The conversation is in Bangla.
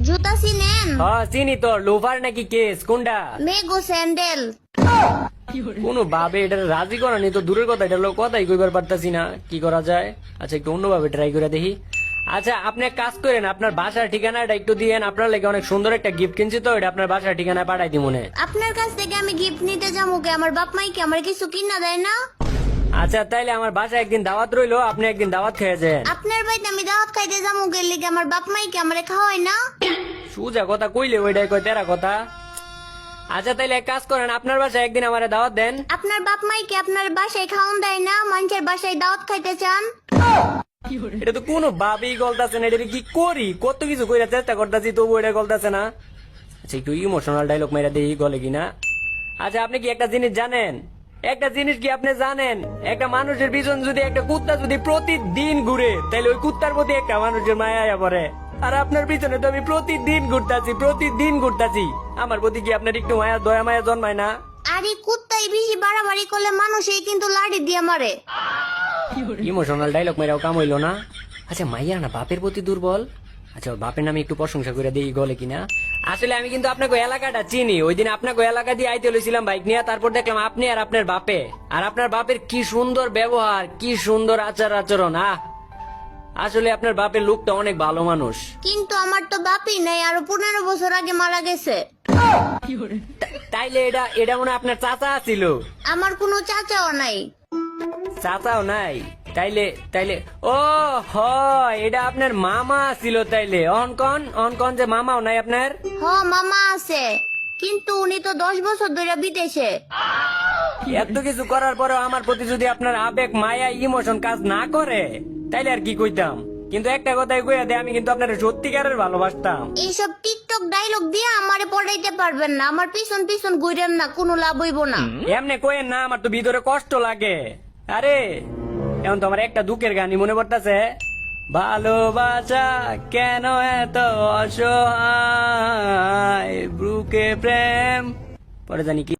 জুতা চিনেন? হ্যাঁ চিনি তো, লোফার নাকি কেস কোনটা? মেগো স্যান্ডেল। কোনো ভাবে এটা রাজি করা নেই তো দূরের কথা, এটা লোক কথাই কইবার পারতাছি না, কি করা যায়? আচ্ছা একটু অন্যভাবে ট্রাই করে দেখি। আচ্ছা আপনি এক কাজ করেন, আপনার বাসার ঠিকানাটা একটু দিয়েন, আপনার লেগে অনেক সুন্দর একটা গিফট কিনছি তো, এটা আপনার বাসার ঠিকানায় পাঠাই দিই মনে। আপনার কাছ থেকে আমি গিফট নিতে যাবো কে? আমার বাপ মাই কি আমার কিছু কিনা দেয় না? আচ্ছা তাইলে আমার বাসায় একদিন দাওয়াত রইলো, আপনি একদিন দাওয়াত খেয়ে যান। আপনার বাড়িতে আমি দাওয়াত খাইতে যাবো কে লিগে? আমার বাপ মাই কি আমারে খাওয়ায় না? সুজা কথা কইলে ওইটাই কয় তেরা কথা। আচ্ছা তাইলে এক কাজ করেন, আপনার বাসায় একদিন আমার দাওয়াত দেন। আপনার বাপ মাই কি আপনার বাসায় খাওয়ান দেয় না? মানুষের বাসায় দাওয়াত খাইতে চান? এটা তো কোনো ভাবেই গলতাছে না, এটা কি করি? কত কিছু কইরা চেষ্টা করতেছি তবু এটা গলতাছে না। আচ্ছা একটু ইমোশনাল ডায়লগ মেরা দেই, গলে কিনা। আচ্ছা আপনি কি একটা জিনিস জানেন? একটা জিনিস কি আপনি জানেন, একটা মানুষের পিছন যদি একটা কুত্তা যদি প্রতিদিন ঘুরে, তাহলে ওই কুত্তার প্রতি একটা মানুষের মায়া আয়া পড়ে। আর আপনার পিছনে তো আমি প্রতিদিন ঘুরতাছি, আমার প্রতি কি আপনার একটু মায়া দয়া মায়া জন্মায় না? আরে কুত্তাই বেশি বাড়াবাড়ি করলে মানুষই কিন্তু লাড়ি দিয়ে মারে। ইমোশনাল ডায়লগ মেরাও কাম হইলো না। আচ্ছা মাইয়া না বাপের প্রতি দুর্বল। আচ্ছা ওর বাপের নামে একটু প্রশংসা করে দিই, গলে কিনা। আসলে আমি কিন্তু আপনাকে এলাকাটা চিনি, ওই দিন আপনাকে এলাকা দিয়ে আইতে লইছিলাম বাইক নিয়ে, তারপর দেখলাম আপনি আর আপনার বাপে, আর আপনার বাপের কি সুন্দর ব্যবহার, কি সুন্দর আচার আচরণ। আসলে আপনার বাপের লোকটা অনেক ভালো মানুষ। কিন্তু আমার তো বাপই নাই, আরো 15 বছর আগে মারা গেছে। তাইলে এটা মনে হয় আপনার চাচা ছিল? আমার কোনো চাচাও নাই। চাচাও নাই? তাইলে ও হয়, এটা আপনার মামা ছিল তাইলে। অনকন যে মামাও নাই আপনার? হ মামা আছে, কিন্তু উনি তো 10 বছর ধরে বিদেশে। এত কিছু করার পরেও আমার প্রতি যদি আপনার আবেগ মায়া ইমোশন কাজ না করে, তাইলে আর কি কইতাম। কিন্তু একটা কথাই কইয়া দে, আমি কিন্তু আপনার সত্যিকারের ভালোবাসতাম। এইসব টিকটক ডায়লগ দিয়ে আমারে পড়াইতে পারবেন না। আমার পিছন পিছন ঘুরেন না, কোনো লাভ হইব না। এমনি কইেন না, আমার তো ভিতরে কষ্ট লাগে। আরে এখন তো আমার একটা দুঃখের গানই মনে পড়তেছে। ভালোবাসা কেন এত অসহায়, বুকে প্রেম, পরে জানি কি